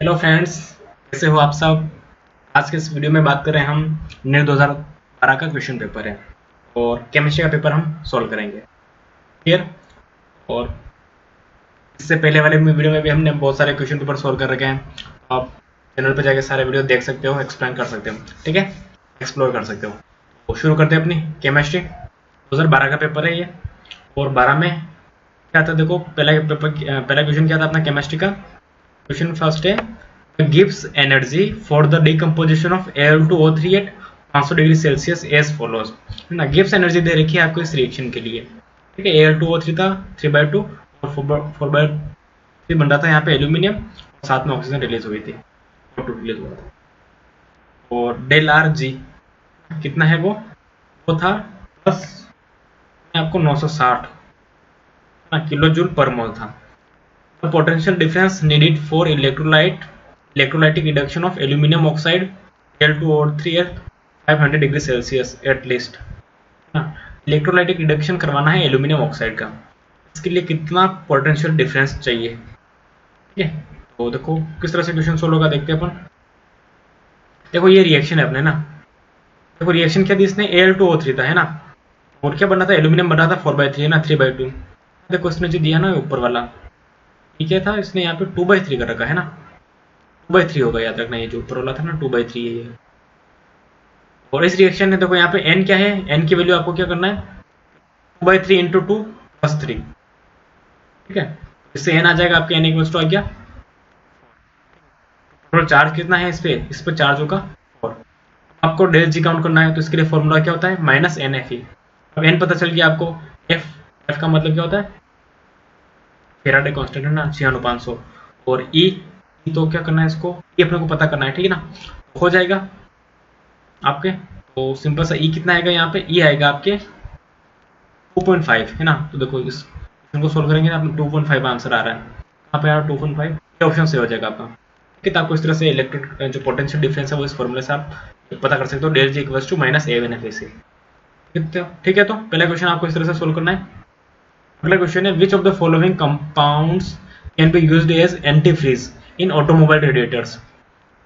Hello friends, कैसे हो आप सब। आज के इस वीडियो में बात कर रहे हैं हम नीट 2012 का क्वेश्चन पेपर है और केमिस्ट्री का पेपर हम सॉल्व करेंगे। क्लियर। और इससे पहले वाले वीडियो में भी हमने बहुत सारे क्वेश्चन पेपर सॉल्व कर रखे हैं। आप चैनल पर जाके सारे वीडियो देख सकते हो, एक्सप्लेन कर सकते हो, ठीक है, एक्सप्लोर कर सकते हो। तो शुरू करते हैं अपनी केमिस्ट्री 2012 का पेपर है ये। और 12 में क्या था, देखो पहला क्वेश्चन क्या था अपना केमिस्ट्री का। क्वेश्चन फर्स्ट है, gives energy for the decomposition of Al2O3 at 500 degree Celsius as follows. है ना, गिव्स एनर्जी दे रखी है आपको इस रिएक्शन के लिए। ठीक है, Al2O3 था 3/2 और 4/3 बन रहा था यहाँ पे एल्यूमिनियम, और साथ में ऑक्सीजन रिलीज हुई थी, O2 रिलीज हुआ था। और डेल आर जी कितना है, वो था बस आपको 960 किलो जूल पर मोल था। Potential difference needed for electrolytic reduction of aluminum oxide Al2O3 at 500 degree Celsius at least. Electrolytic reduction करवाना है एल्यूमिनियम ऑक्साइड का, इसके लिए कितना पोटेंशियल डिफरेंस चाहिए। ठीक है, तो देखो किस तरह से क्वेश्चन सोल्व होगा, देखते हैं अपन। देखो ये रिएक्शन है अपने ना, देखो रिएक्शन क्या दी इसने, Al2O3 था, है ना, और क्या बना था, एल्यूमिनियम बना था 4/3, है ना, 3/2। देखो इसने जो दिया ना ऊपर वाला, ठीक है था, इसने यहाँ पे 2/3 कर रखा है ना, 2/3 होगा, याद रखना, ये जो ऊपर वाला था ना 2/3 है ये। और इस रिएक्शन में देखो यहाँ पे n क्या है, n की वैल्यू आपको क्या करना है, 2/3 इंटू 2 + 3। ठीक है, इससे n आ जाएगा आपके, n इक्वल्स टू आ गया। टोटल चार्ज कितना है इस पे चार्ज होगा 4। आपको डेल जी काउंट करना है, तो इसके लिए फॉर्मूला क्या होता है, -NFe। अब n पता चल गया आपको, f का मतलब क्या होता है, फेराडे कांस्टेंट है ना, 6/500। और E तो क्या करना है, इसको E अपने को पता करना है, ठीक है ना, हो जाएगा आपके। तो सिंपल सा E कितना आएगा, यहाँ पे E आएगा आपके 2.5, है ना। तो देखो इसको सोल्व करेंगे ना, 2.5 आंसर आ रहा है, यहाँ पे यार 2.5 ऑप्शन से हो जाएगा आपका। ठीक है, तो आपको इस तरह से इलेक्ट्रिक जो पोटेंशियल डिफरेंस है वो इस फॉर्मूले से आप पता कर सकते हो, del G equals to -A/NFe। ठीक है, तो पहला क्वेश्चन आपको इस तरह से सोल्व करना है। अगला क्वेश्चन है, which of the following compounds can be used as anti freeze in automobile radiators.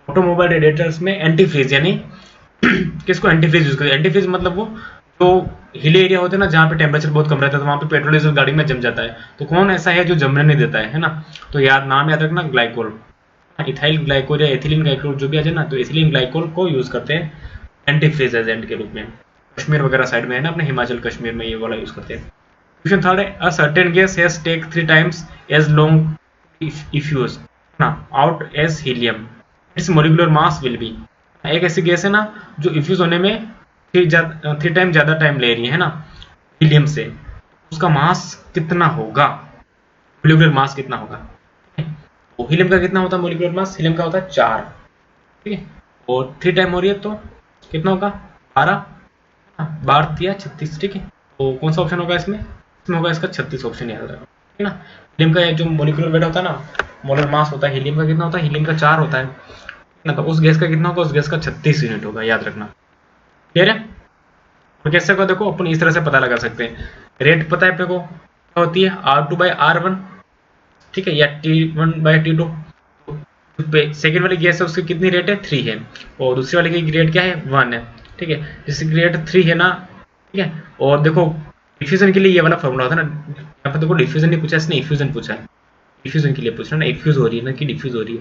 Automobile radiators में एंटी फ्रीज यानी किसको एंटी फ्रीज यूज करते हैं। एंटी फ्रीज मतलब वो जो हिली एरिया होते हैं ना, जहाँ पे टेम्परेचर बहुत कम रहता है, तो वहाँ पे पेट्रोल डीजल गाड़ी में जम जाता है। तो कौन ऐसा है जो जमने नहीं देता है ना। तो यार नाम याद रखना, ग्लाइकोल, इथाइल ग्लाइकोल या एथिलीन ग्लाइकोल जो भी आ जाए ना, तो एथिलीन ग्लाइकोल को यूज करते हैं एंटी फ्रीज एजेंट के रूप में। कश्मीर वगैरह साइड में है ना, अपने हिमाचल कश्मीर में ये वाला यूज करते हैं। क्वेश्चन थर्ड है, a certain gas has take 3 times as long effuse ना out as helium, it's molecular mass will be. एक ऐसी गैस है ना जो इफ्यूज होने में 3 टाइम ज्यादा टाइम ले रही है ना हीलियम से, उसका मास कितना होगा, मोलिकुलर मास कितना होगा। तो हीलियम का कितना होता है मोलिकुलर मास, हीलियम का होता है 4, ठीक है, और 3 टाइम हो रही है तो कितना होगा 12, 12 या 36। ठीक है, तो कौन सा ऑप्शन होगा इसमें होगा इसका 36 ऑप्शन याद रखना, ठीक है ना। हीलियम का जो मोलिकुलर वेट होता है ना, मोलर मास होता है, हीलियम का कितना होता है, हीलियम का 4 होता है ना, तो उस गैस का कितना होगा, उस गैस का 36 यूनिट होगा, याद रखना। क्लियर है। और कैसे होगा, देखो अपन इस तरह से पता लगा सकते हैं। रेट पता है अपने को क्या होती है, R2/R1, ठीक है, या T1/T2। सेकेंड वाली गैस है उसकी कितनी रेट है, 3 है, और दूसरी वाली की रेट क्या है, 1 है। ठीक है, जिसकी रेट 3 है ना, ठीक है। और देखो डिफ्यूजन के लिए ये वाला फॉर्मूला होता है ना, यहाँ पर देखो डिफ्यूजन नहीं पूछा इसने, इफ्यूजन पूछा है। डिफ्यूजन के लिए पूछना ना, इफ्यूज हो रही है ना कि डिफ्यूज हो रही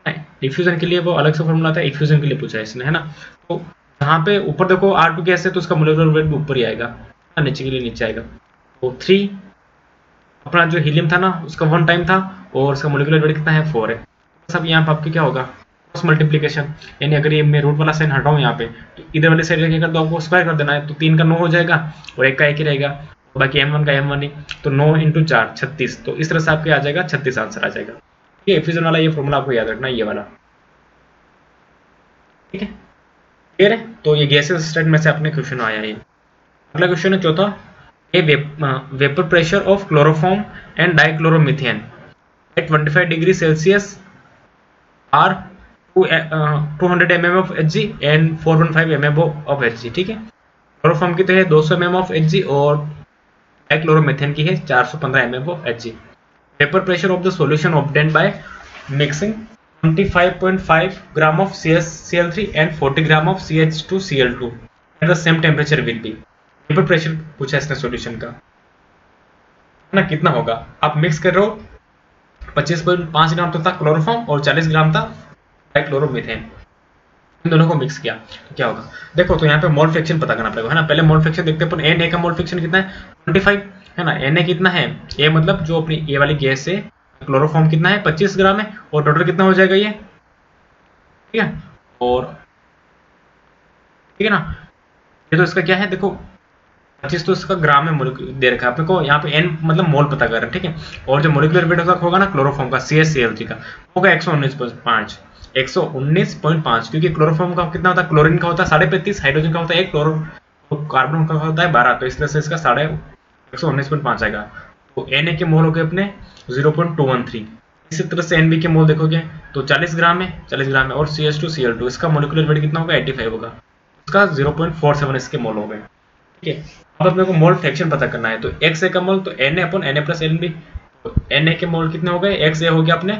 है। डिफ्यूजन के लिए वो अलग से फॉर्मूला था, इफ्यूजन के लिए पूछा है इसने, है ना। तो यहाँ पे ऊपर देखो R2 गैस है तो उसका मोलिकुलर वेट भी ऊपर ही आएगा, नीचे के लिए नीचे आएगा। तो 3 अपना जो हीलियम था ना उसका 1 टाइम था, और उसका मोलिकुलर वेट कितना है, 4 है। सब यहाँ पर आपके क्या होगा, क्रॉस मल्टीप्लीकेशन, यानी अगर ये मैं रूट वाला साइन हटाऊं यहाँ पे, तो इधर वाले साइड लेके तो आपको स्क्वायर कर देना है, तो 3 का 9 हो जाएगा और 1 का 1 ही रहेगा, बाकी M1 का M1 ही, तो 9 × 4 36। तो इस तरह से आपके आ जाएगा 36 आंसर आ जाएगा। ये इफ्यूजन वाला ये फॉर्मूला आपको याद रखना, ये वाला, ठीक है। क्लियर है, तो ये गैसेस स्टेट में से अपने क्वेश्चन आया है। अगला क्वेश्चन है चौथा, a vapour pressure of chloroform and dichloromethane at 25 degree Celsius are 200 mm of Hg and 415 mm of Hg। ठीक है, क्लोरोफॉर्म की तो है 200 mm of Hg और डाइक्लोरोमीथेन की है 415 mm of Hg। Vapour pressure of the solution obtained by mixing 25.5 gram of CaCl3 and 40 gram of CH2Cl2 at the same temperature will be. Vapour pressure पूछा है इसने solution का, ना कितना होगा। आप मिक्स कर रहे हो, 25.5 ग्राम तो था क्लोरोफॉर्म और 40 ग्राम था डाइक्लोरोमीथेन, इन दोनों को मिक्स किया तो क्या होगा। देखो तो यहाँ पे मोल फ्रैक्शन पता करना पड़ेगा, है ना। पहले मोल फ्रैक्शन देखते हैं अपन। Na का मोल फ्रैक्शन कितना है, 25, है ना। Na कितना है, A मतलब जो अपनी A वाली गैस है, क्लोरोफॉर्म कितना है, 25 ग्राम है, और टोटल कितना हो जाएगा ये, ठीक है। और ठीक है ना, ये तो इसका क्या है, देखो 25 तो इसका ग्राम में दे रखा है अपने को, यहाँ पे n मतलब मोल पता कर रहे हैं, ठीक है। और जो मोलिकुलर वेट होगा ना क्लोरोफॉर्म का CaCl3 का होगा 119.5, क्योंकि क्लोरोफॉर्म का कितना होता है, क्लोरीन का होता है 35.5, हाइड्रोजन का होता है 1, कार्बन का होता है 12, तो इस तरह से इसका 119.5 आएगा। तो Na के मोल हो गए अपने 0.213। इसी तरह से Nb के मोल देखोगे तो 40 ग्राम है, 40 ग्राम है, और CH2Cl2 इसका मोलिकुलर वेट कितना होगा, 85 होगा, इसका 0.47 इसके मोल हो गए, ठीक है। अब अपने को मोल फ्रैक्शन पता करना है, तो XA का मोल तो Na अपन Na प्लस Nb, तो Na के मोल कितने हो गए, XA हो गया अपने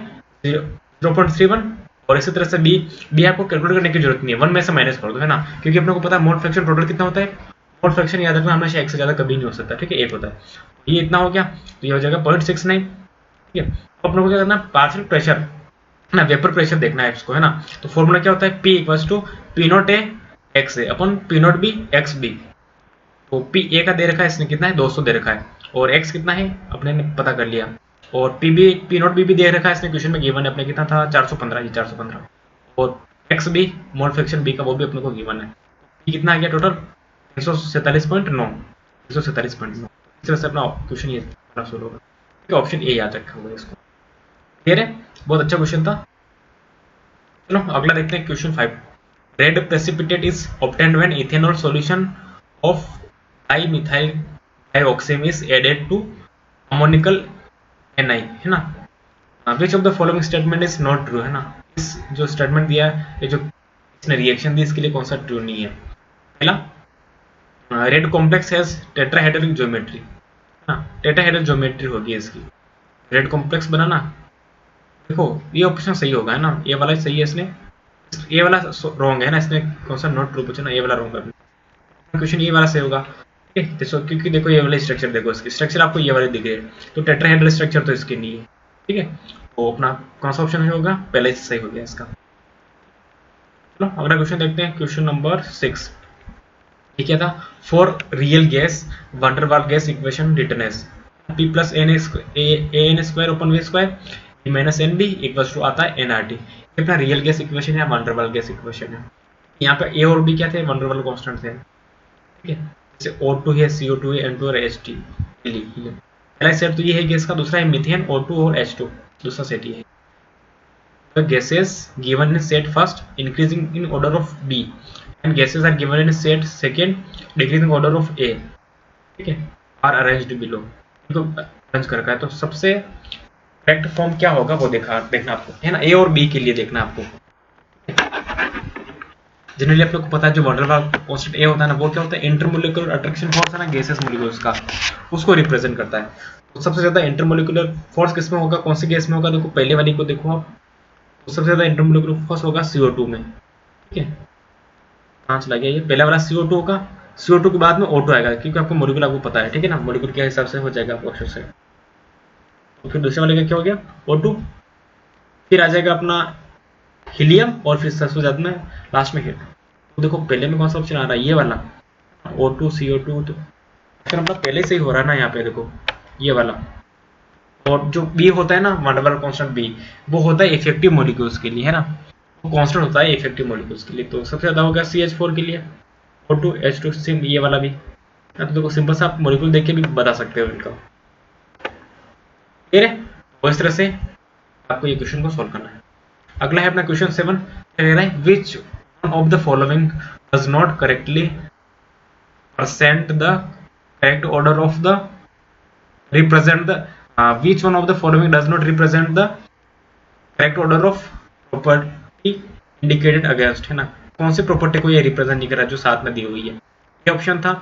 0.31, और इसी तरह से बी आपको कैलकुलेट करने की जरूरत नहीं है, 1 में से माइनस कर दो, है ना, क्योंकि अपने को पता है मोल फ्रैक्शन टोटल कितना होता है। मोल फ्रैक्शन याद रखना हमेशा 1 से ज्यादा कभी नहीं हो सकता, ठीक है, 1 होता है। तो ये इतना हो गया, तो ये हो जाएगा 0.69, ठीक है। अब अपने को क्या करना है, पार्शियल प्रेशर ना, वेपर प्रेशर देखना है इसको, है ना। तो फॉर्मूला क्या होता है, P equals to P0A XA upon P0B XB। तो PA का दे रखा है इसने कितना है, 200 दे रखा है, और X कितना है अपने ने पता कर लिया, और P0B भी दे रखा है इसने क्वेश्चन में गिवन है, अपने कितना था 415, ये 415, और XB मोल फ्रैक्शन B का वो भी अपने को गिवन है। P कितना आ गया टोटल 347.9, 347.9। इस तरह से अपना क्वेश्चन ये सोल्व होगा, ठीक है। ऑप्शन ए याद रखा होगा इसको, क्लियर है, बहुत अच्छा क्वेश्चन था। चलो अगला देखते हैं question 5। Red precipitate is obtained when ethanol solution of dimethyl dioxime is added to ammoniacal Na, है ना। Which of the following statement is not true, है ना। इस जो स्टेटमेंट दिया है, ये जो इसने रिएक्शन दी, इसके लिए कौन सा ट्रू नहीं है। पहला, red complex has tetrahedral geometry, हाँ टेट्राहेड्रल ज्योमेट्री होगी इसकी, रेड कॉम्प्लेक्स बनाना। देखो ये ऑप्शन सही होगा, है ना, ये वाला सही है, इसने ये वाला रॉन्ग है ना, इसने कौन सा नॉट ट्रू पूछा ना, ये वाला रॉन्ग है, क्वेश्चन ये वाला सही होगा, क्योंकि देखो ये वाला स्ट्रक्चर देखो, इसकी स्ट्रक्चर आपको ये वाले दिख रहे हैं, तो टेट्राहेड्रल स्ट्रक्चर तो इसके नहीं है, ठीक है। तो अपना कौन सा ऑप्शन होगा, पहले से सही हो गया इसका। चलो अगला क्वेश्चन देखते हैं, क्वेश्चन नंबर 6। ये क्या था, for real gas van der Waals gas equation written as P plus AN square upon V square minus NB equals to आता है nRT। ये अपना रियल गैस इक्वेशन है, van der Waals gas equation है। यहाँ पे A और B क्या थे, वैन डर वाल्स कांस्टेंट थे, ठीक है। जैसे O2 है, CO2 है, N2 और H2 पहला सेट तो ये है गैस का, दूसरा है मीथेन O2 और H2, दूसरा सेट ये है। The gases given in set first increasing in order of B and gases are given in set second decreasing order of A, ठीक है, are arranged below। इनको अरेंज कर रखा है, तो सबसे करेक्ट फॉर्म क्या होगा वो देखना आपको, है ना। A और B के लिए देखना आपको। जनरली आप लोग को पता है जो van der Waals constant A होता है ना, वो क्या होता है, इंटरमोलिकुलर अट्रैक्शन फोर्स है ना, गैसेस मॉलिक्यूल्स का, उसको रिप्रेजेंट करता है। तो सबसे ज्यादा इंटरमोलिकुलर फोर्स किस में होगा, कौन सी गैस में होगा, देखो पहले वाली को देखो आप, तो सबसे ज्यादा इंटरमोलिकुलर फोर्स होगा CO2 में, ठीक है। कहाँ चला गया ये, पहला वाला CO2 होगा, CO2 के बाद में O2 आएगा, क्योंकि आपको मॉलिक्यूल आपको पता है, ठीक है ना, मॉलिक्यूल के हिसाब से हो जाएगा आपको अक्षर से। तो फिर दूसरे वाले का क्या हो गया, O2, फिर आ जाएगा अपना हीलियम, और फिर सबसे ज्यादा में लास्ट में हीलियम। तो देखो पहले में कौन सा ऑप्शन आ रहा है, ये वाला O2 CO2, तो फिर अपना पहले से ही हो रहा है ना, यहाँ पे देखो ये वाला। और जो B होता है ना, van der Waals constant B, वो होता है इफेक्टिव मॉलिक्यूल्स के लिए, है ना, वो कांस्टेंट होता है इफेक्टिव मॉलिक्यूल्स के लिए। तो सबसे ज्यादा होगा CH4 के लिए, O2 H2 सिम ये वाला भी। तो देखो सिंपल सा आप मॉलिक्यूल देख के भी बता सकते हो इनका, ठीक है। तो इस तरह से आपको ये क्वेश्चन को सॉल्व करना है। अगला है अपना क्वेश्चन 7, कह रहा है विच one of the following does not correctly present the correct order of the represent the which one of the following does not represent the correct order of property indicated against, है ना, कौन सी property को ये represent नहीं कर रहा जो साथ में दी हुई है। ये ऑप्शन था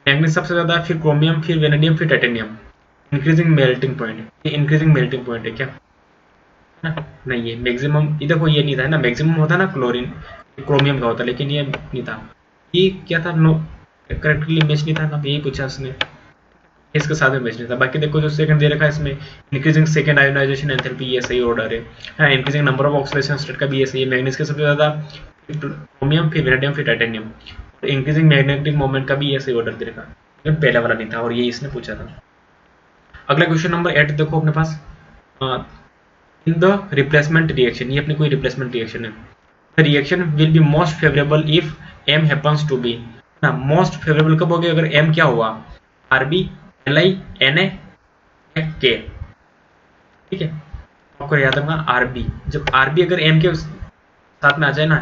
मैग्नीज सबसे ज्यादा, फिर क्रोमियम, फिर वेनेडियम, फिर टाइटेनियम। इंक्रीजिंग मेल्टिंग पॉइंट, ये इंक्रीजिंग मेल्टिंग पॉइंट है क्या, है ना, नहीं ये मैक्सिमम, ये देखो ये नहीं था ना, मैक्सिमम होता ना क्लोरीन क्रोमियम का होता, लेकिन ये नहीं था, ये क्या था, नो करेक्टली मैच नहीं था ना, यही पूछा उसने, इसके साथ में मैच नहीं था। बाकी देखो जो सेकंड दे रखा है इसमें, इंक्रीजिंग सेकंड आयोनाइजेशन एंथैल्पी, ये सही ऑर्डर है, increasing number of oxidation state का भी ये सही है, मैग्नीज के सबसे ज्यादा, क्रोमियम, फिर वेनेडियम, फिर टाइटेनियम, इंक्रीजिंग मैग्नेटिक मोमेंट का भी ये सही ऑर्डर दे रखा, लेकिन पहला वाला नहीं था, और ये इसने पूछा था। अगला क्वेश्चन नंबर 8 देखो अपने पास, इन द रिप्लेसमेंट रिएक्शन, ये अपनी कोई रिप्लेसमेंट रिएक्शन है, the reaction will be most favourable if M happens to be, ना मोस्ट फेवरेबल कब हो गया, अगर एम क्या हुआ, RB, L I, N A, K, ठीक है, आपको याद रखना आरबी, जब आरबी अगर एम के साथ में आ जाए ना,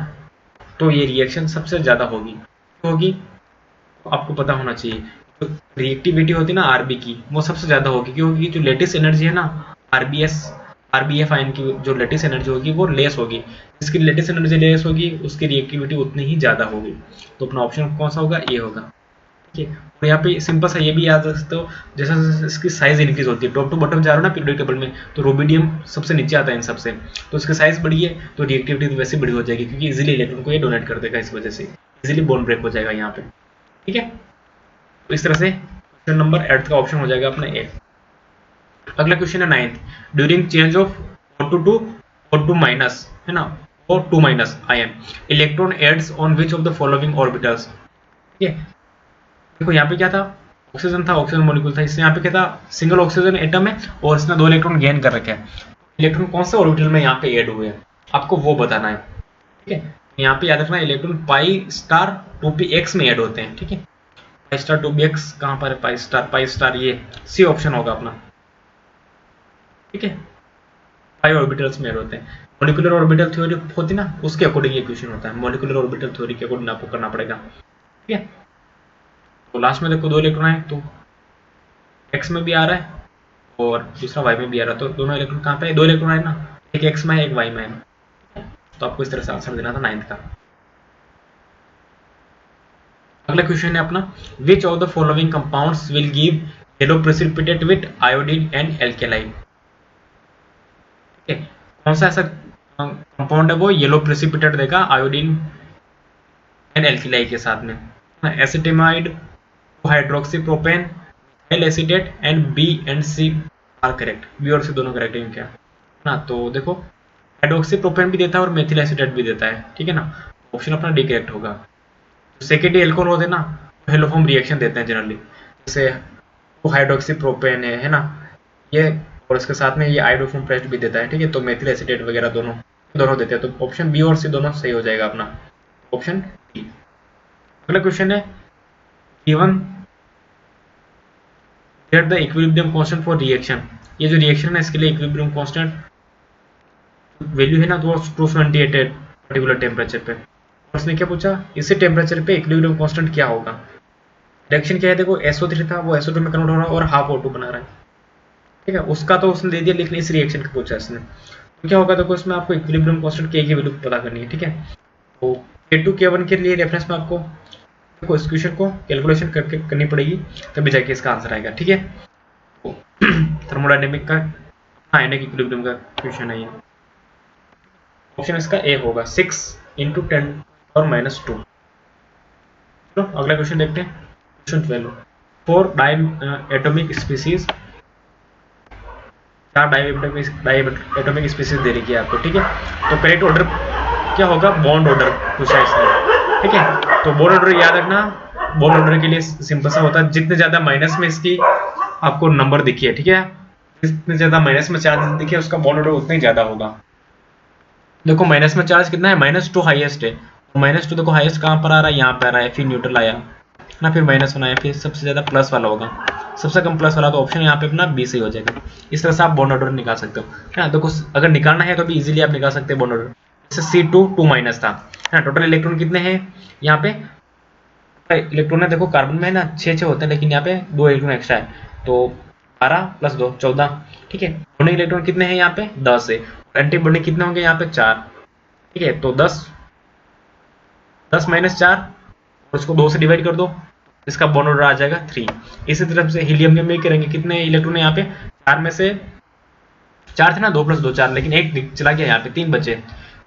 तो ये रिएक्शन सबसे ज्यादा होगी, तो आपको पता होना चाहिए, तो रिएक्टिविटी होती है ना आरबी की, वो सबसे ज्यादा होगी, क्योंकि जो लेटेस्ट एनर्जी है ना, आरबीएस, आरबीएफ आयन की जो लेटेस्ट एनर्जी होगी वो लेस होगी, जिसकी लेटेस्ट एनर्जी लेस होगी उसकी रिएक्टिविटी उतनी ही ज्यादा होगी, तो अपना ऑप्शन कौन सा होगा, ए होगा, ठीक है। और यहाँ पे सिंपल सा ये भी याद रख सकते हो, जैसे जैसे इसकी साइज इंक्रीज होती है, टॉप टू बॉटम जा रहा हो ना पीरियोडिक टेबल में, तो रुबिडियम सबसे नीचे आता है इन सबसे, तो इसकी साइज बढ़ी है तो रिएक्टिविटी वैसे बड़ी हो जाएगी, क्योंकि इजीली इलेक्ट्रॉन को ये डोनेट कर देगा, इस वजह से इजीली बॉन्ड ब्रेक हो जाएगा यहाँ पे, ठीक है। तो इस तरह से क्वेश्चन नंबर 8 का ऑप्शन हो जाएगा अपना ए। अगला क्वेश्चन है 9th, during change of O2 O2 minus, है ना, O2 minus ion, electron adds on which of the following orbitals, ठीक है। देखो यहाँ पे क्या था, ऑक्सीजन था, ऑक्सीजन मॉलिक्यूल था, इससे यहाँ पे क्या था, सिंगल ऑक्सीजन एटम है और इसने 2 इलेक्ट्रॉन गेन कर रखे हैं, इलेक्ट्रॉन कौन से ऑर्बिटल में यहाँ पे ऐड हुए हैं, आपको वो बताना है, ठीक है। यहाँ पे याद रखना इलेक्ट्रॉन पाई स्टार 2px में ऐड होते हैं, ठीक है, पाई स्टार 2px कहाँ पर है, पाई स्टार ये सी ऑप्शन होगा अपना, ठीक है, पाई ऑर्बिटल्स में ऐड होते हैं, मॉलिक्यूलर ऑर्बिटल थ्योरी होती ना, उसके अकॉर्डिंग ये क्वेश्चन होता है, मॉलिक्यूलर ऑर्बिटल थ्योरी के अकॉर्डिंग आपको करना पड़ेगा, ठीक है। तो लास्ट में देखो 2 इलेक्ट्रॉन है, तो एक्स में भी आ रहा है और दूसरा वाई में भी आ रहा है, तो दोनों इलेक्ट्रॉन कहाँ पे है, 2 इलेक्ट्रॉन है ना, एक एक्स में है एक वाई में है, तो आपको इस तरह से आंसर देना था 9th का। अगला क्वेश्चन है अपना, which of the following compounds will give yellow precipitate with iodine and alkaline, ठीक है, कौन सा ऐसा कंपाउंड है वो येलो प्रेसिपिटेट देगा आयोडीन एंड एल्केलाई के साथ में, acetamide, hydroxy propane, methyl acetate, and B and C are correct, B और सी दोनों करेक्ट है क्या ना, तो देखो हाइड्रोक्सी प्रोपेन भी देता है और मेथिल एसिटेट भी देता है, ठीक है ना, ऑप्शन अपना डी करेक्ट होगा। सेकेंडरी एल्कोहल होते हैं ना, हेलोफॉर्म रिएक्शन देते हैं जनरली, जैसे वो हाइड्रोक्सी प्रोपेन है ना, ये और इसके साथ में ये आयोडोफॉर्म पेस्ट भी देता है, ठीक है, तो मेथिल एसिटेट वगैरह दोनों देते हैं, तो ऑप्शन बी और सी दोनों सही हो जाएगा अपना, ऑप्शन डी। अगला क्वेश्चन है, given that the equilibrium constant for reaction, ये जो रिएक्शन है इसके लिए इक्विलिब्रियम कांस्टेंट वैल्यू है ना, तो 278 है पर्टिकुलर टेम्परेचर पे, उसने क्या पूछा, इसी टेम्परेचर पे इक्विलिब्रियम कांस्टेंट क्या होगा, रिएक्शन क्या है, देखो SO3 था वो SO2 में कन्वर्ट हो रहा है और हाफ O2 बना रहा है, ठीक है, उसका तो उसने दे दिया, लेकिन इस रिएक्शन का पूछा इसने, तो क्या होगा, देखो इसमें आपको इक्विलिब्रियम कांस्टेंट K की वैल्यू पता करनी है, ठीक है, तो K2 K1 के लिए रेफरेंस में आपको देखो इस क्वेश्चन को कैलकुलेशन करके करनी पड़ेगी, तभी जाके इसका आंसर आएगा, ठीक है। तो थर्मोडायनेमिक का आयनिक इक्विलिब्रियम का क्वेश्चन है ये, ऑप्शन इसका ए होगा 6 × 10⁻²। तो अगला क्वेश्चन देखते हैं, question 12, 4 diatomic species, 4 diatomic species दे रखी है आपको, ठीक है, तो करेक्ट ऑर्डर क्या होगा, बॉन्ड ऑर्डर पूछा है इसने, ठीक है, तो बॉन्ड ऑर्डर याद रखना, बॉन्ड ऑर्डर के लिए सिंपल सा होता है, जितने ज्यादा माइनस में इसकी आपको नंबर दिखिए, ठीक है, जितने ज्यादा माइनस में चार्ज दिखे उसका बॉन्ड ऑर्डर उतना ही ज्यादा होगा। देखो माइनस में चार्ज कितना है, -2 हाईएस्ट है, तो -2 देखो हाईएस्ट कहाँ पर आ रहा है, यहाँ पे आ रहा है, फिर न्यूट्रल आया ना, फिर -1 आया, फिर सबसे ज्यादा प्लस वाला होगा, सबसे कम प्लस वाला, तो ऑप्शन यहाँ पे अपना बी सही हो जाएगा। इस तरह से आप बॉन्ड ऑर्डर निकाल सकते हो, है ना, देखो अगर निकालना है तो भी इजीली आप निकाल सकते हैं बॉन्ड ऑर्डर, जैसे C2 2- था, है ना, टोटल इलेक्ट्रॉन कितने हैं यहाँ पे, इलेक्ट्रॉन है देखो कार्बन में है ना 6 होते हैं, लेकिन यहाँ पे 2 इलेक्ट्रॉन एक्स्ट्रा है, तो 12 + 2 14, ठीक है, बॉन्डिंग इलेक्ट्रॉन कितने हैं यहाँ पे 10 है, एंटी बॉन्डिंग कितने होंगे यहाँ पे 4, ठीक है, तो 10 - 4 और उसको 2 से डिवाइड कर दो, इसका बॉन्ड ऑर्डर आ जाएगा 3। इसी तरह से हीलियम में भी करेंगे, कितने इलेक्ट्रॉन है यहाँ पे, 4 में से 4 थे ना, 2 + 2 4, लेकिन एक चला गया, यहाँ पे 3 बचे।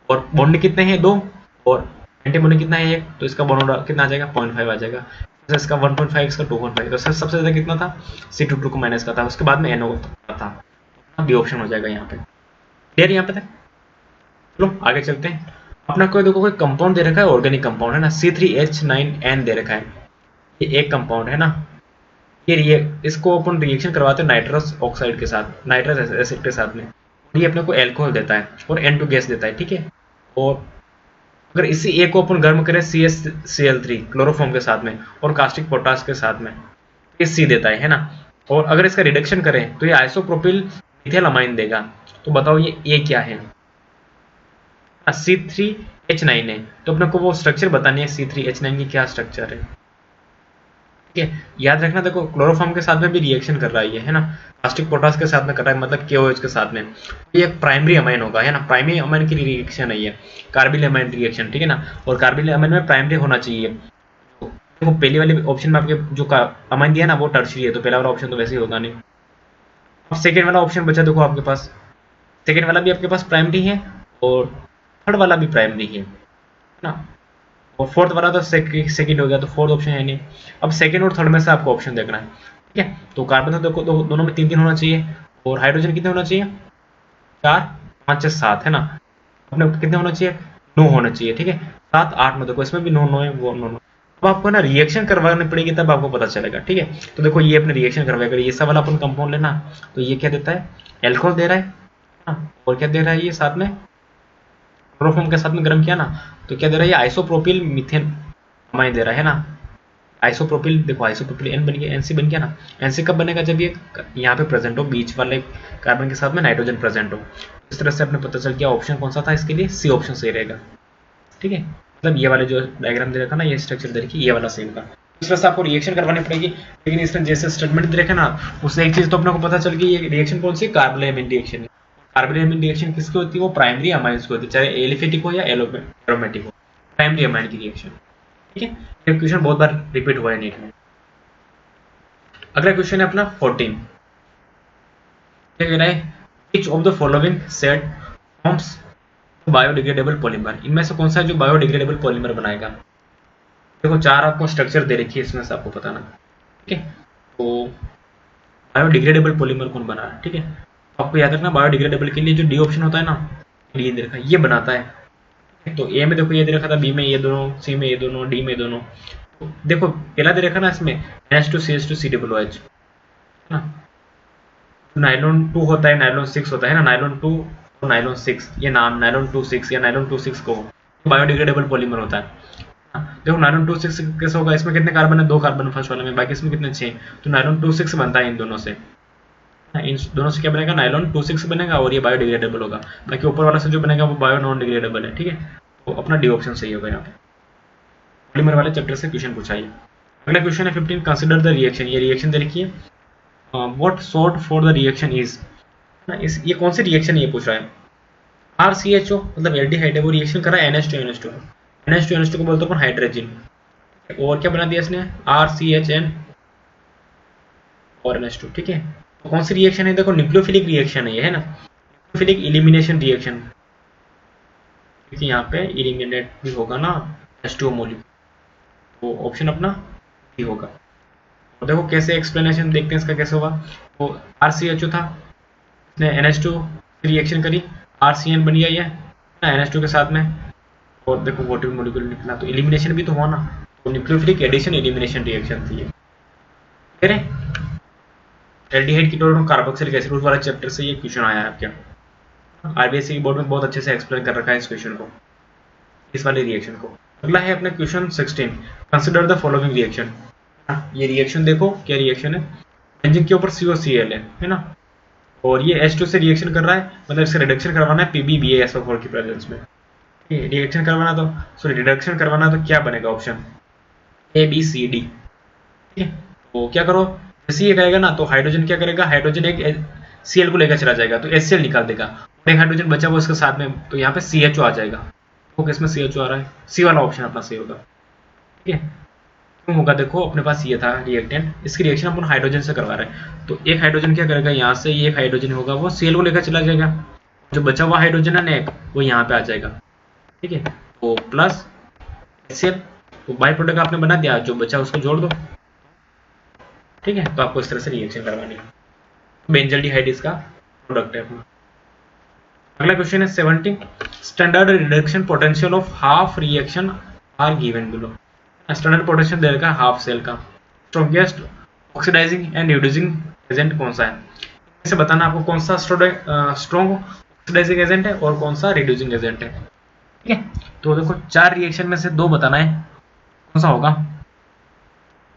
और बॉन्ड कितने हैं 2, और एंटीबॉडी कितना है 1, तो इसका बॉन्ड कितना आ जाएगा 0.5 आ जाएगा। तो इसका 1.5, इसका 2.5, तो सबसे ज्यादा कितना था C22 को माइनस का था, उसके बाद में NO था, बी ऑप्शन हो जाएगा यहाँ पे। क्लियर यहाँ पे था? चलो आगे चलते हैं। अपना कोई देखो कोई कंपाउंड दे रखा है, ऑर्गेनिक कंपाउंड है ना, C3H9N दे रखा है, ये एक कंपाउंड है ना। ये इसको अपन रिएक्शन करवाते हैं नाइट्रस ऑक्साइड के साथ, नाइट्रस एसिड के साथ में, ये अपने को एल्कोहल देता है और N2 गैस देता है, ठीक है। और अगर इसी ए को अपन गर्म करें CaCl3 क्लोरोफॉर्म के साथ में और कास्टिक पोटास के साथ में, ये C देता है ना। और अगर इसका रिडक्शन करें तो ये आइसोप्रोपिल मिथाइल अमाइन देगा। तो बताओ ये ए क्या है? C3H9 है, तो अपने को वो स्ट्रक्चर बतानी है C3H9 की क्या स्ट्रक्चर है, ठीक है। याद रखना, देखो क्लोरोफॉर्म के साथ में भी रिएक्शन कर रहा है ये, है ना, कास्टिक पोटास के साथ में कर रहा है, मतलब KOH के साथ में, ये एक प्राइमरी अमाइन होगा, है ना, प्राइमरी अमाइन की रिएक्शन है ये, कार्बिल अमाइन रिएक्शन, ठीक है ना। और कार्बिल अमाइन में प्राइमरी होना चाहिए। देखो पहले वाले ऑप्शन में आपके जो अमाइन दिया ना वो टर्शियरी है, तो पहला वाला ऑप्शन तो वैसे ही होगा नहीं। अब सेकेंड वाला ऑप्शन बचा, देखो आपके पास सेकेंड वाला भी आपके पास प्राइमरी है और थर्ड वाला भी प्राइमरी है ना, और फोर्थ वाला तो सेकंड हो गया, तो फोर्थ ऑप्शन है नहीं। अब सेकंड और थर्ड में से आपको ऑप्शन देखना है, ठीक है। तो कार्बन तो देखो दोनों में 3 होना चाहिए, और हाइड्रोजन कितने होना चाहिए 4 5 6 7, है ना। अपने कितने होना चाहिए 9 होना चाहिए, ठीक है। 7 8 में देखो इसमें भी 9 है, वो 9। अब आपको ना रिएक्शन करवानी पड़ेगी तब आपको पता चलेगा, ठीक है। तो देखो ये अपने रिएक्शन करवाएगा, ये सब वाला अपन कंपाउंड लेना, तो ये क्या देता है एल्कोहल दे रहा है ना, और क्या दे रहा है ये साथ में क्लोरोफॉर्म के साथ में गर्म किया ना, तो क्या दे रहा है ये आइसोप्रोपिल मीथेन अमाइन दे रहा है ना। आइसोप्रोपिल देखो आइसोप्रोपिल N बन गया, NC बन गया ना। NC कब बनेगा जब ये यहाँ पे प्रेजेंट हो, बीच वाले कार्बन के साथ में नाइट्रोजन प्रेजेंट हो। इस तरह से अपने पता चल गया ऑप्शन कौन सा था इसके लिए, C ऑप्शन सही रहेगा, ठीक है। मतलब ये वाले जो डायग्राम दे रखा ना, ये स्ट्रक्चर दे रखी, ये वाला सेम का। इस तरह से आपको रिएक्शन करवानी पड़ेगी, लेकिन इसमें जैसे स्टेटमेंट दे रखा ना, उससे एक चीज तो अपने को पता चल गई, ये रिएक्शन कौन सी कार्बन एमिन रिएक्शन है। कार्बन एमिन रिएक्शन किसकी होती है, वो प्राइमरी अमाइंस की होती है, चाहे एलिफेटिक हो या एरोमेटिक हो, प्राइमरी अमाइन की रिएक्शन, ठीक है। ये क्वेश्चन बहुत बार रिपीट हुआ है नीट में। अगला क्वेश्चन है अपना 14, क्या कह रहा है, which of the following set forms biodegradable polymer, इनमें से कौन सा है जो बायोडिग्रेडेबल पॉलीमर बनाएगा। देखो 4 आपको स्ट्रक्चर दे रखी है, इसमें से आपको बताना, ठीक है। तो बायोडिग्रेडेबल पॉलीमर कौन बना रहा है, ठीक है। आपको याद रखना बायोडिग्रेडेबल के लिए जो डी ऑप्शन होता है ना, डी दे रखा है, ये बनाता है। तो ए में देखो ये दे रखा था, बी में ये दोनों, सी में ये दोनों, डी में दोनों। तो देखो पहला दे रखा ना इसमें NH2CH2COOH ना, नाइलॉन 2 होता है, नाइलॉन 6 होता है ना, नाइलॉन 2 और नाइलॉन 6, ये नाम नाइलॉन 26 या नाइलॉन 26 को बायोडिग्रेडेबल पॉलीमर होता है। देखो नाइलॉन 26 कैसे होगा, इसमें कितने कार्बन है 2 कार्बन फर्स्ट वाले में, बाकी इसमें कितने 6, तो नाइलॉन 26 बनता है इन दोनों से, इन दोनों से क्या बनेगा नाइलॉन 26 बनेगा, और ये बायोडिग्रेडेबल होगा। बाकी ऊपर वाला से जो बनेगा वो बायो नॉन डिग्रेडेबल है, ठीक है। तो अपना डी ऑप्शन सही होगा यहाँ पे, पॉलीमर वाले चैप्टर से क्वेश्चन पूछा है। अगला क्वेश्चन है 15, कंसिडर द रिएक्शन, ये रिएक्शन दे रखी है, what sort for the reaction is, ये कौन सी रिएक्शन ये पूछ रहा है। RCHO मतलब एल्डिहाइड है, वो रिएक्शन कर रहा है NH2NH2, NH2NH2 को बोलते हैं अपन हाइड्रोजन, और क्या बना दिया इसने RCHN और NH2, ठीक है। तो कौन सी रिएक्शन है, देखो न्यूक्लियोफिलिक रिएक्शन है ये, है ना, न्यूक्लियोफिलिक एलिमिनेशन रिएक्शन, क्योंकि यहाँ पे एलिमिनेट भी होगा ना H2O मॉलिक्यूल, तो ऑप्शन अपना भी होगा। और देखो कैसे एक्सप्लेनेशन देखते हैं इसका कैसे होगा। तो RCHO था, इसने NH2 रिएक्शन करी, RCN बन गया ये NH2 के साथ में, और देखो वोटिव मॉलिक्यूल निकला, तो एलिमिनेशन भी तो हुआ ना, तो न्यूक्लियोफिलिक एडिशन एलिमिनेशन रिएक्शन थी ये। फिर एल्डिहाइड कीटोन कार्बोक्सिलिक एसिड वाला चैप्टर से ये क्वेश्चन आया है आपके RBSc बोर्ड में, बहुत अच्छे से एक्सप्लेन कर रखा है इस क्वेश्चन को, इस वाले रिएक्शन को। अगला है अपना question 16, consider the following reaction, ये रिएक्शन देखो क्या रिएक्शन है, बेंजीन के ऊपर COCl है ना, और ये H2 से रिएक्शन कर रहा है, मतलब इसका रिडक्शन करवाना है PbBaSO4 की प्रेजेंस में, रिएक्शन करवाना तो सॉरी रिडक्शन करवाना तो क्या बनेगा ऑप्शन ABCD, ठीक है। तो क्या करो, जैसे ये कहेगा ना तो हाइड्रोजन क्या करेगा, हाइड्रोजन एक Cl को लेकर चला जाएगा, तो HCl निकाल देगा, एक हाइड्रोजन बचा वो इसके साथ में, तो यहाँ पे CHO आ जाएगा, तो किसमें CHO आ रहा है, C वाला ऑप्शन अपना सही होगा, ठीक है। क्यों होगा, देखो अपने पास ये था रिएक्टेंट, इसकी रिएक्शन अपन हाइड्रोजन से करवा रहे हैं, तो एक हाइड्रोजन क्या करेगा, यहाँ से ये एक हाइड्रोजन होगा वो Cl को लेकर चला जाएगा, जो बचा हुआ हाइड्रोजन है ना एक, वो यहाँ पे आ जाएगा। ठीक है, तो प्लस HCl, तो बाई प्रोडक्ट आपने बना दिया, जो बचा उसको जोड़ दो। ठीक है, तो आपको इस तरह से रिएक्शन करवानी है। बेंजल्डिहाइड इसका प्रोडक्ट है अपना। अगला क्वेश्चन है 17, standard reduction potential of half reaction are given below. Standard potential दे रखा है हाफ सेल का। Strongest oxidising and reducing agent कौन सा है, इसे बताना आपको कौन सा स्ट्रॉन्ग ऑक्सीडाइजिंग एजेंट है और कौन सा रिड्यूसिंग एजेंट है। ठीक है, तो देखो 4 रिएक्शन में से 2 बताना है, कौन सा होगा।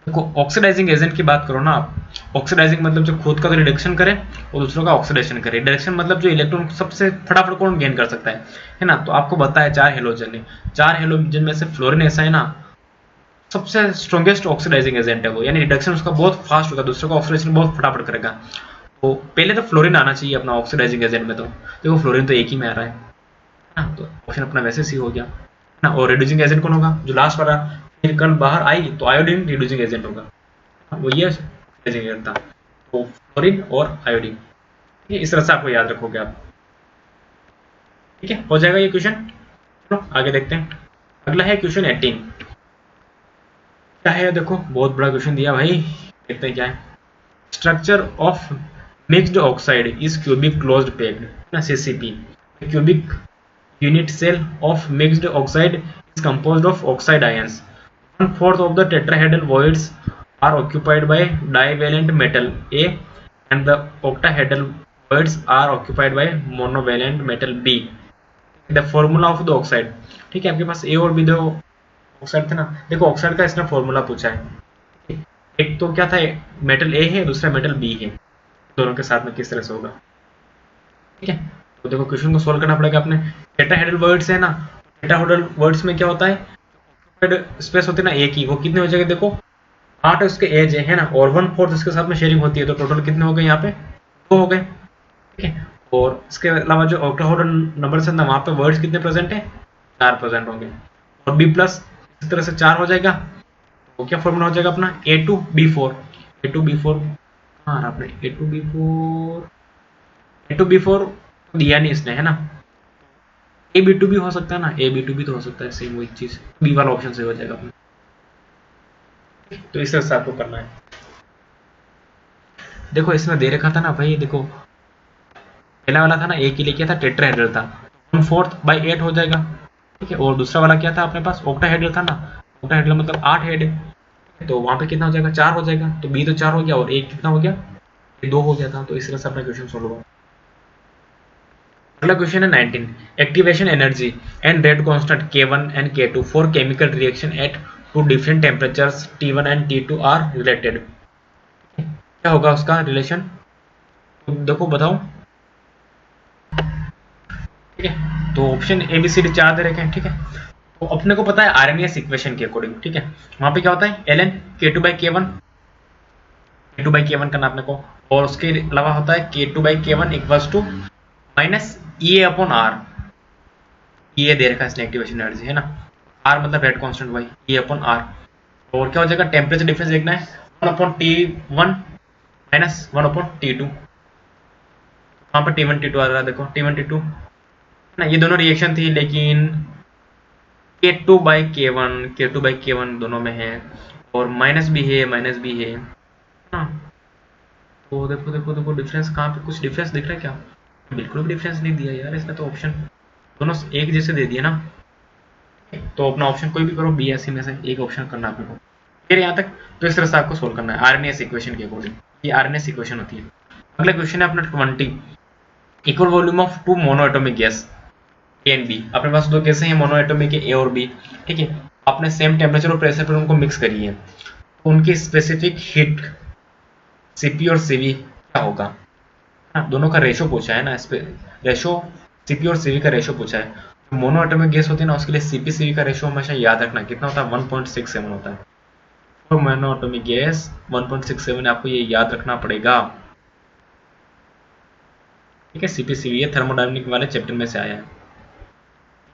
देखो ऑक्सीडाइजिंग एजेंट की बात करो ना आप, ऑक्सीडाइजिंग मतलब जो खुद का तो रिडक्शन करे और दूसरों का ऑक्सीडेशन करे। रिडक्शन मतलब जो इलेक्ट्रॉन सबसे फटाफट कौन गेन कर सकता है ना। तो आपको बताया 4 हेलोजन है, 4 हेलोजन में से फ्लोरीन ऐसा है ना सबसे स्ट्रॉन्गेस्ट ऑक्सीडाइजिंग एजेंट है वो, यानी रिडक्शन उसका बहुत फास्ट होगा, दूसरों का ऑक्सीडेशन बहुत फटाफट करेगा। तो पहले तो फ्लोरीन आना चाहिए अपना ऑक्सीडाइजिंग एजेंट में, तो देखो फ्लोरीन तो एक ही में आ रहा है ना, तो ऑप्शन अपना वैसे सी हो गया ना। और रिड्यूसिंग एजेंट कौन होगा, जो लास्ट वाला फिर कल बाहर आई तो आयोडीन रिड्यूसिंग एजेंट होगा, वो ये रिड्यूसिंग एजेंट था, तो फ्लोरीन और आयोडीन। इस तरह से आपको याद रखोगे आप। ठीक है, हो जाएगा ये क्वेश्चन। चलो आगे देखते हैं। अगला है क्वेश्चन 18, क्या है, देखो बहुत बड़ा क्वेश्चन दिया भाई, देखते हैं क्या है। Structure of mixed oxide is cubic closed packed ना, CCP। Cubic unit cell of mixed oxide is composed of oxide ions. 1/4 of the tetrahedral voids are occupied by divalent metal A and the octahedral voids are occupied by monovalent metal B. The formula of the oxide, ठीक है, आपके पास A और B दो oxide थे ना। देखो oxide का इसने फॉर्मूला पूछा है, एक तो क्या था, मेटल A है, दूसरा मेटल B है, दोनों के साथ में किस तरह से होगा। ठीक है, तो देखो क्वेश्चन को सोल्व करना पड़ेगा अपने। टेट्राहेड्रल वर्ड्स है ना, टेट्राहेड्रल वर्ड्स में क्या होता है, स्पेस होती है ना एक ही, वो कितने हो जाएंगे, देखो 8 उसके एज है ना, और 1/4 इसके साथ में शेयरिंग होती है, तो टोटल कितने हो गए यहाँ पे 2 हो गए। ठीक है, और इसके अलावा जो ऑक्टाहेड्रल नंबर है ना, वहाँ पे वर्ड्स कितने प्रेजेंट है, 4 प्रेजेंट होंगे, और B प्लस इस तरह से 4 हो जाएगा। तो क्या फॉर्मूला हो जाएगा अपना A2B4। A2B4 हाँ आपने A2B4 दिया नहीं इसने, है ना। A B2 भी हो सकता है ना, A B2 भी तो हो सकता है, सेम वही चीज, बी वाला ऑप्शन सही हो जाएगा अपना। तो इस तरह से आपको करना है। देखो इसमें दे रखा था ना भाई, देखो पहला वाला था ना A के लिए क्या था, टेट्राहेड्रल था, 1/4/8 हो जाएगा। ठीक है, और दूसरा वाला क्या था अपने पास, ऑक्टाहेड्रल था ना, ऑक्टाहेड्रल मतलब 8 हेड है, तो वहां पे कितना हो जाएगा, 4 हो जाएगा, तो B तो 4 हो गया, और A कितना हो गया, 2 हो गया था। तो इस तरह से अपना क्वेश्चन सोल्व होगा। अगला क्वेश्चन है 19, activation energy and rate constant K1 and K2 for chemical reaction at 2 different temperatures T1 and T2 are related. क्या होगा उसका रिलेशन, तो देखो बताओ। ठीक है, तो ऑप्शन ABCD 4 दे रखे हैं। ठीक है, तो अपने को पता है आरएनएस इक्वेशन के अकॉर्डिंग। ठीक है, वहां पे क्या होता है ln K2/K1, K2/K1 करना अपने को, और उसके अलावा होता है K2/K1 equals to minus EA/R। ये दे रखा है इसने एक्टिवेशन एनर्जी, है ना, R मतलब रेट कांस्टेंट भाई, EA/R। और क्या हो जाएगा, टेम्परेचर डिफरेंस देखना है, 1/T1 माइनस 1/T2। वहां पर T1 T2 आ रहा है, देखो T1 T2 ना, ये दोनों रिएक्शन थी, लेकिन K2/K1 दोनों में है, और माइनस भी है, माइनस भी है ना। तो देखो देखो देखो डिफरेंस कहाँ पे, कुछ डिफरेंस दिख रहा है क्या, बिल्कुल भी डिफरेंस नहीं दिया यार इसने, तो ऑप्शन दोनों एक जैसे दे दिए ना। तो अपना ऑप्शन कोई भी करो, BSc में से एक ऑप्शन करना आपको। फिर यहाँ तक, तो इस तरह से आपको सोल्व करना है आरएनएस इक्वेशन के अकॉर्डिंग, ये आरएनएस इक्वेशन होती है। अगला क्वेश्चन है अपना 20, equal volume of 2 monoatomic gas A and B। अपने पास 2 गैसें हैं मोनोएटॉमिक है, A और B। ठीक है, आपने सेम टेम्परेचर और प्रेशर पर उनको मिक्स करी है, तो उनकी स्पेसिफिक हीट CP और CV क्या होगा। हाँ, दोनों का रेशो पूछा है ना, इस पे रेशो CP और CV का रेशो पूछा है। मोनोएटॉमिक गैस होती है ना, उसके लिए CP CV का रेशो हमेशा याद रखना कितना होता है, 1.67 होता है। और मोनोएटॉमिक गैस 1.67 आपको ये याद रखना पड़ेगा। ठीक है, CP CV ये थर्मोडायनामिक वाले चैप्टर में से आया है।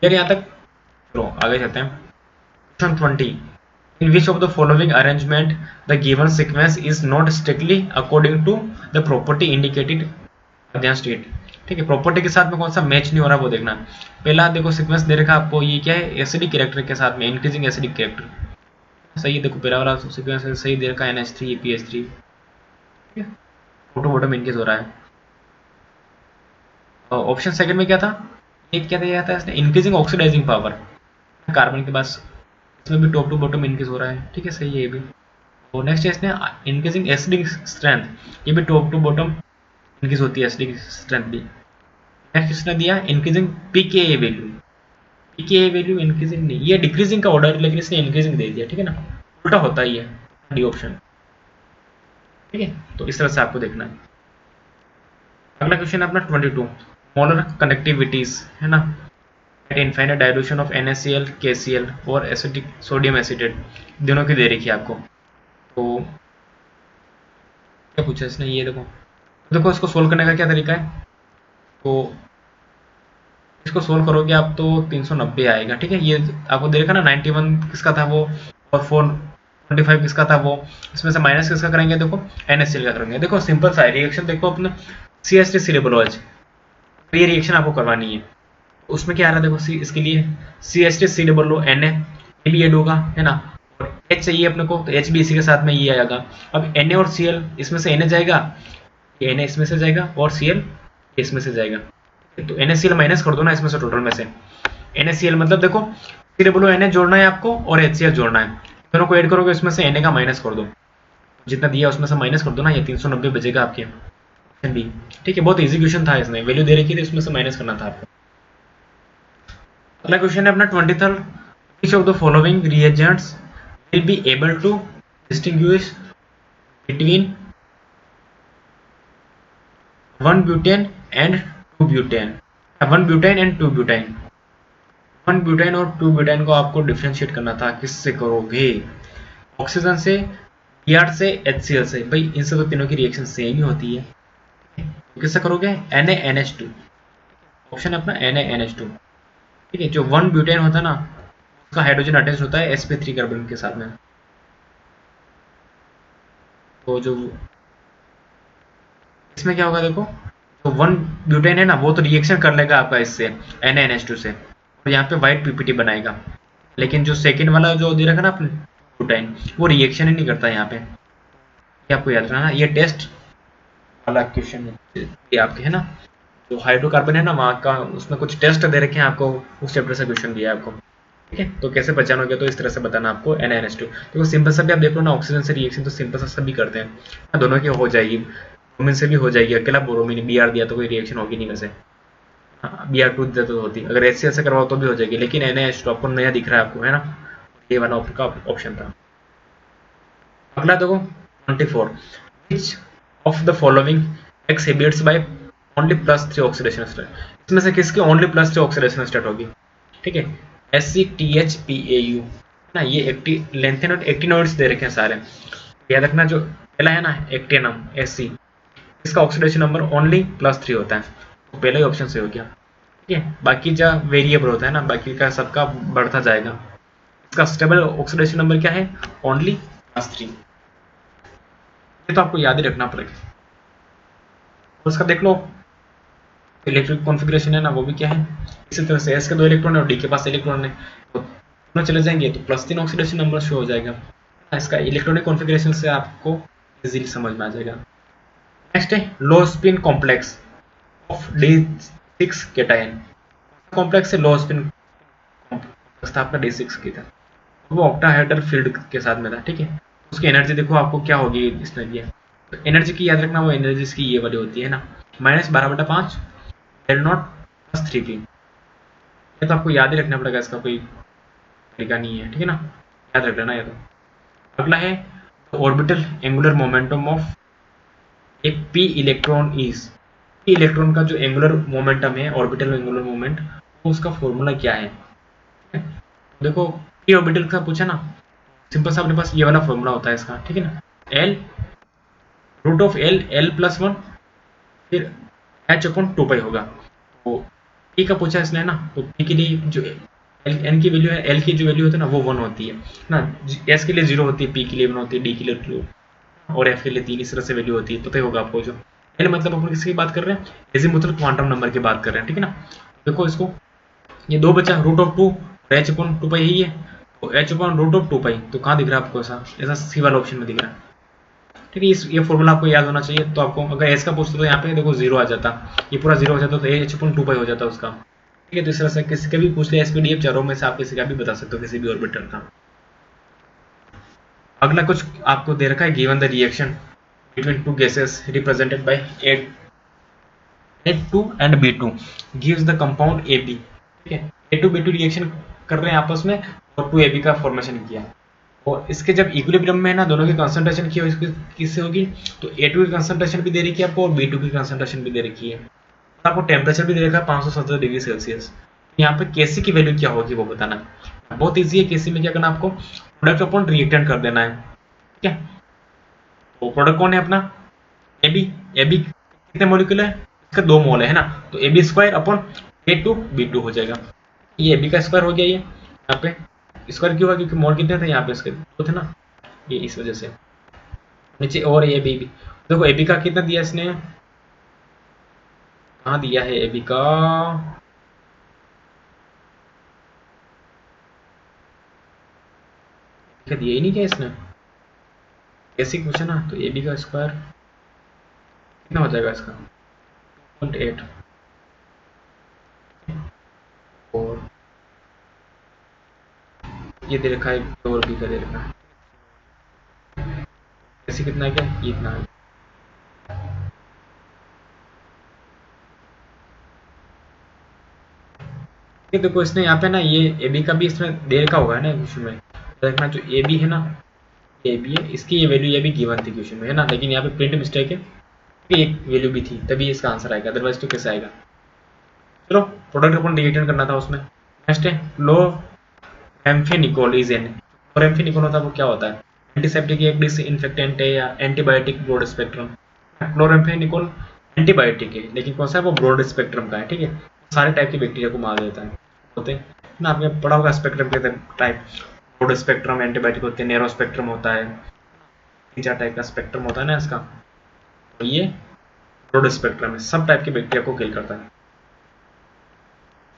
फिर यहाँ तक चलो आगे चलते हैं। Question 20, In which of the following arrangement the given sequence is not strictly according to the property indicated against it। ठीक है, प्रॉपर्टी के साथ में कौन सा मैच नहीं हो रहा वो देखना। पहला देखो सीक्वेंस दे रखा आपको, ये क्या है, एसिडिक कैरेक्टर के साथ में इंक्रीजिंग एसिडिक कैरेक्टर। सही है, देखो पहला वाला सीक्वेंस सही दे रखा है, NH3 PH3, photo bottom in case हो रहा है। ऑप्शन सेकंड में क्या था, एक क्या दिया था इसने, इंक्रीजिंग ऑक्सीडाइजिंग पावर कार्बन के पास, इसमें भी टॉप टू बॉटम इंक्रीज हो रहा है। ठीक है, सही है ये भी। और नेक्स्ट है इसने इंक्रीजिंग एसिडिक स्ट्रेंथ, ये भी टॉप टू बॉटम इंक्रीज होती है एसिडिक स्ट्रेंथ भी। नेक्स्ट इसने दिया increasing pKa value, pKa value increasing नहीं, ये डिक्रीजिंग का ऑर्डर, लेकिन इसने इंक्रीजिंग दे दिया। ठीक है ना, उल्टा होता ही है डी ऑप्शन। ठीक है, तो इस तरह से आपको देखना है। अगला क्वेश्चन है अपना 22, मोलर कनेक्टिविटीज है ना, eight infinite dilution of NaCl KCl और एसिटिक सोडियम एसिटेट, दोनों की दे रखी है आपको। तो क्या पूछा इसने, ये देखो इसको सोल्व करने का क्या तरीका है। तो इसको सोल्व करोगे आप तो 390 आएगा। ठीक है, ये आपको दे रखा ना 91 किसका था वो, और 425 किसका था वो, इसमें से माइनस किसका करेंगे, देखो NaCl का करेंगे। देखो सिंपल सा रिएक्शन, देखो अपने CH3COOH, ये रिएक्शन आपको करवानी है। उसमें क्या आ रहा है, देखो इसके लिए CH3COOH Na, ये भी ऐड होगा है ना, और H चाहिए अपने को, तो H भी इसी के साथ में ये आएगा। अब Na और Cl, इसमें से Na जाएगा, ये Na इसमें से जाएगा, और Cl इसमें से जाएगा। तो NaCl माइनस कर दो ना इसमें से, टोटल में से NaCl मतलब देखो COOH Na जोड़ना है आपको और HCl जोड़ना है, दोनों को ऐड करोगे, इसमें से Na का माइनस कर दो, जितना दिया उसमें से माइनस कर दो ना, ये 390 बचेगा आपके भी। ठीक है, बहुत इजी क्वेश्चन था, इसमें वैल्यू दे रखी थी, इसमें से माइनस करना था आपको। अगला क्वेश्चन है अपना 23rd, which of the following reagents will be able to distinguish between 1-butane and 2-butane, 1-butane and 2-butane। 1-butane और 2-butane को आपको डिफ्रेंशिएट करना था, किससे करोगे, ऑक्सीजन से, Br से, HCl से। भाई इनसे तो तीनों की रिएक्शन सेम ही होती है, किससे करोगे, NaNH2, ऑप्शन अपना NaNH2। ठीक है, जो 1-ब्यूटेन होता है ना, उसका हाइड्रोजन अटैच होता है sp3 कार्बन के साथ में। तो जो इसमें क्या होगा, देखो तो 1-ब्यूटेन है ना, वो तो रिएक्शन कर लेगा आपका इससे NaNH2 से, और यहाँ पे व्हाइट पीपीटी बनाएगा। लेकिन जो सेकंड वाला जो दे रखा ना अपने ब्यूटेन, वो रिएक्शन ही नहीं करता यहाँ पे, ये आपको याद रखना। ये टेस्ट वाला क्वेश्चन ये आपके है ना, जो हाइड्रोकार्बन है ना वहाँ का, उसमें कुछ टेस्ट दे रखे हैं आपको, उस चैप्टर से क्वेश्चन दिया है आपको। ठीक है, तो कैसे पहचानोगे, तो इस तरह से बताना आपको NaNH2। तो सिंपल सा भी आप देख लो ना, ऑक्सीजन से रिएक्शन तो सिंपल सा सभी करते हैं, दोनों की हो जाएगी, ब्रोमीन से भी हो जाएगी, अकेला ब्रोमीन Br दिया तो कोई रिएक्शन होगी नहीं वैसे, Br2 दिया तो होती, अगर HCl से करवाओ तो भी हो जाएगी, लेकिन NaH2 आपको नया दिख रहा है आपको है ना, ये वाला ऑप्शन था। अगला देखो 24, which of the following exhibits by only +3 oxidation state, इसमें से किसकी only +3 ऑक्सीडेशन स्टेट होगी। ठीक है, SCTHPAU ना, ये लेंथेन और एक्टिनोइड्स दे रखे हैं सारे, याद रखना। जो पहला है ना एक्टिनम Sc, इसका ऑक्सीडेशन नंबर ओनली +3 होता है, तो पहला ही ऑप्शन से हो गया। ठीक है, बाकी जो वेरिएबल होता है ना, बाकी का सबका बढ़ता जाएगा, इसका स्टेबल ऑक्सीडेशन नंबर क्या है, ओनली +3। ये तो आपको याद ही रखना पड़ेगा। उसका देख लो इलेक्ट्रिक कॉन्फ़िगरेशन है ना, वो भी क्या है, इसी तरह से S के 2 इलेक्ट्रॉन है और D के पास इलेक्ट्रॉन है, तो दोनों चले जाएंगे तो +3 ऑक्सीडेशन नंबर शो हो जाएगा। इसका इलेक्ट्रॉनिक कॉन्फ़िगरेशन से आपको इजीली समझ में आ जाएगा। नेक्स्ट है लो spin complex of D6 cation, complex से लो स्पिन कॉम्प्लेक्स था अपना D6 की था, वो ऑक्टाहेड्रल फील्ड के साथ में था। ठीक है, उसकी एनर्जी देखो आपको क्या होगी, इसने दिया तो एनर्जी की याद रखना, वो एनर्जी इसकी ये वाली होती है ना, -12/5 L0 + 3p। ये तो आपको याद ही रखना पड़ेगा, इसका कोई तरीका नहीं है। ठीक है ना, याद रख लेना ये तो। अगला है ऑर्बिटल एंगुलर मोमेंटम ऑफ एक p electron is, p electron का जो एंगुलर मोमेंटम है, ऑर्बिटल एंगुलर मोमेंट, तो उसका फॉर्मूला क्या है। देखो p ऑर्बिटल का पूछा ना, सिंपल सा अपने पास ये वाला फॉर्मूला होता है इसका। ठीक है ना, L√L+1 फिर h/2π होगा। तो p का पूछा इसने ना, तो p के लिए जो एन की वैल्यू है, एल की जो वैल्यू होती है ना वो 1 होती है ना, एस के लिए 0 होती है, पी के लिए 1 होती है, डी के लिए 2 और एफ के लिए 3, इस तरह से वैल्यू होती है। पता ही होगा आपको जो एल मतलब अपन किसकी बात कर रहे हैं, एजीमुथल क्वांटम नंबर की बात कर रहे हैं, ठीक है ना। देखो इसको, ये 2 बचा √2 एच अपॉन 2 पाई ही है, तो एच अपॉन √2 पाई, तो कहाँ दिख रहा है आपको, ऐसा ऐसा सी वाला ऑप्शन में दिख रहा है, ठीक है। ये फॉर्मूला आपको याद होना चाहिए। तो आपको अगर एस का पूछते तो यहाँ पे देखो 0 आ जाता, ये पूरा 0 हो जाता, तो एच अपॉन 2 पाई हो जाता उसका, ठीक है। तो इस तरह से किसी का भी पूछ लिया एसपीडीएफ चारों में से आप किसी का भी बता सकते हो, किसी भी ऑर्बिटल का। अगला कुछ आपको दे रखा है, given the reaction between 2 gases represented by A2 and B2 gives the compound AB, ठीक है। A2 B2 रिएक्शन कर रहे हैं आपस में और 2AB का फॉर्मेशन किया, और इसके जब इक्विलिब्रियम में है ना, दोनों की कंसंट्रेशन की किससे होगी, तो A2 की कंसंट्रेशन भी दे रखी है आपको और B2 की कंसंट्रेशन भी दे रखी है, आपको टेम्परेचर भी दे रखा है 570 डिग्री सेल्सियस। यहाँ पे केसी की वैल्यू क्या होगी वो बताना है, बहुत ईजी है। केसी में क्या करना, आपको प्रोडक्ट अपॉन रिएक्टेंट कर देना है, ठीक है। तो प्रोडक्ट कौन है अपना, AB, AB कितने मॉलिक्यूल है, इसका 2 मोल है ना, तो AB square upon A2 B2 हो जाएगा। ये AB का स्क्वायर हो गया, ये यहाँ पे स्क्वायर क्यों हुआ, क्योंकि मोल कितने थे यहाँ पे इसके 2 थे ना, ये इस वजह से। नीचे और AB भी देखो, AB का कितना दिया इसने, कहाँ दिया है AB का, क्या दिया ही नहीं क्या इसने, कैसे पूछा ना। तो AB का स्क्वायर कितना हो जाएगा इसका 0.8, और ये दे रखा है और B का दे रखा है, कैसे कितना है, क्या ये इतना है। ये देखो इसने यहाँ पे ना ये AB का भी इसमें दे रखा होगा है ना क्वेश्चन में, देखना जो AB है ना, AB है, इसकी ये वैल्यू ये भी गिवन थी क्वेश्चन में है ना, लेकिन यहाँ पे प्रिंट मिस्टेक है, एक वैल्यू भी थी तभी इसका आंसर आएगा, अदरवाइज तो कैसे आएगा। चलो प्रोडक्ट अपन रिएक्टेंट करना था उसमें। नेक्स्ट है क्लोराम्फेनिकोल इज एन, क्लोराम्फेनिकोल होता है वो क्या होता है, एंटीसेप्टिक एक डिसइंफेक्टेंट है या antibiotic broad spectrum. Chloramphenicol antibiotic है, लेकिन कौन सा है वो ब्रॉड स्पेक्ट्रम का है, ठीक है। सारे टाइप के बैक्टीरिया को मार देता है, होते हैं ना, आपने पढ़ा होगा स्पेक्ट्रम के टाइप, ब्रॉड स्पेक्ट्रम एंटीबायोटिक होते हैं, नैरो स्पेक्ट्रम होता है, 3-4 टाइप का स्पेक्ट्रम होता है ना इसका, तो ये ब्रॉड स्पेक्ट्रम है, सब टाइप के बैक्टीरिया को किल करता है।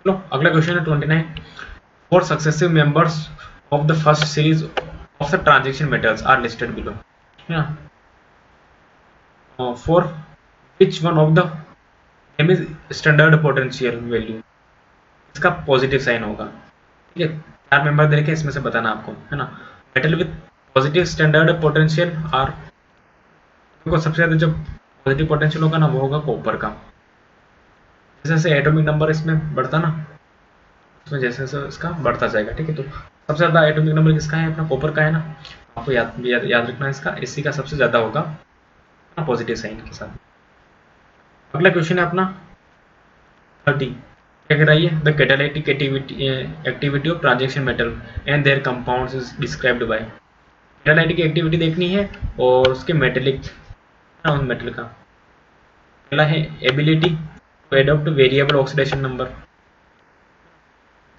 चलो अगला क्वेश्चन है 29, 4 successive members of the first series of the transition metals are listed below, है ना। For which one of the M is standard potential value, इसका पॉजिटिव साइन होगा, ठीक है। 4 मेंबर दे रखे, इसमें से बताना आपको, है ना। Metal with positive standard potential are, देखो सबसे ज्यादा जब पॉजिटिव पोटेंशियल होगा ना वो होगा कॉपर का, जैसे जैसे एटॉमिक नंबर इसमें बढ़ता ना, इसमें जैसे जैसे इसका बढ़ता जाएगा, ठीक है। तो सबसे ज्यादा एटॉमिक नंबर किसका है, अपना कॉपर का है ना, आपको याद रखना है इसका, इसी का सबसे ज्यादा होगा पॉजिटिव साइन के साथ। अगला क्वेश्चन है अपना 30, क्या कह रहा है, the catalytic activity of transaction metal and there compounds is described bye, catalytic activity देखनी है और उसके मेटेलिक उन मेटल का। पहला है ability to adopt variable oxidation number,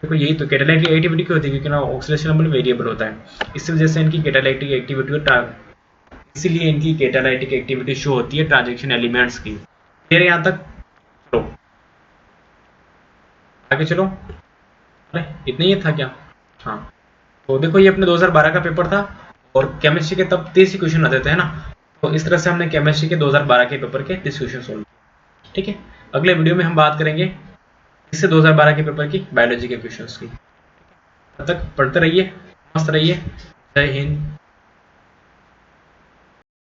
देखो यही तो कैटालिटिक एक्टिविटी क्यों होती है, क्योंकि ना ऑक्सीडेशन नंबर वेरिएबल होता है, इस वजह से इनकी कैटालिटिक एक्टिविटी, इसीलिए इनकी कैटालिटिक एक्टिविटी शो होती है ट्रांजैक्शन एलिमेंट्स की। फिर यहाँ तक चलो आगे चलो, अरे इतना ही था क्या, हाँ। तो देखो ये अपने 2012 का पेपर था और केमिस्ट्री के तब 30 क्वेश्चन आते थे ना, तो इस तरह से हमने केमिस्ट्री के 2012 के पेपर के 30 क्वेश्चन सोल्व किए, ठीक है। अगले वीडियो में हम बात करेंगे इससे 2012 के पेपर की बायोलॉजी के क्वेश्चंस की। तब तक पढ़ते रहिए, मस्त रहिए, जय हिंद।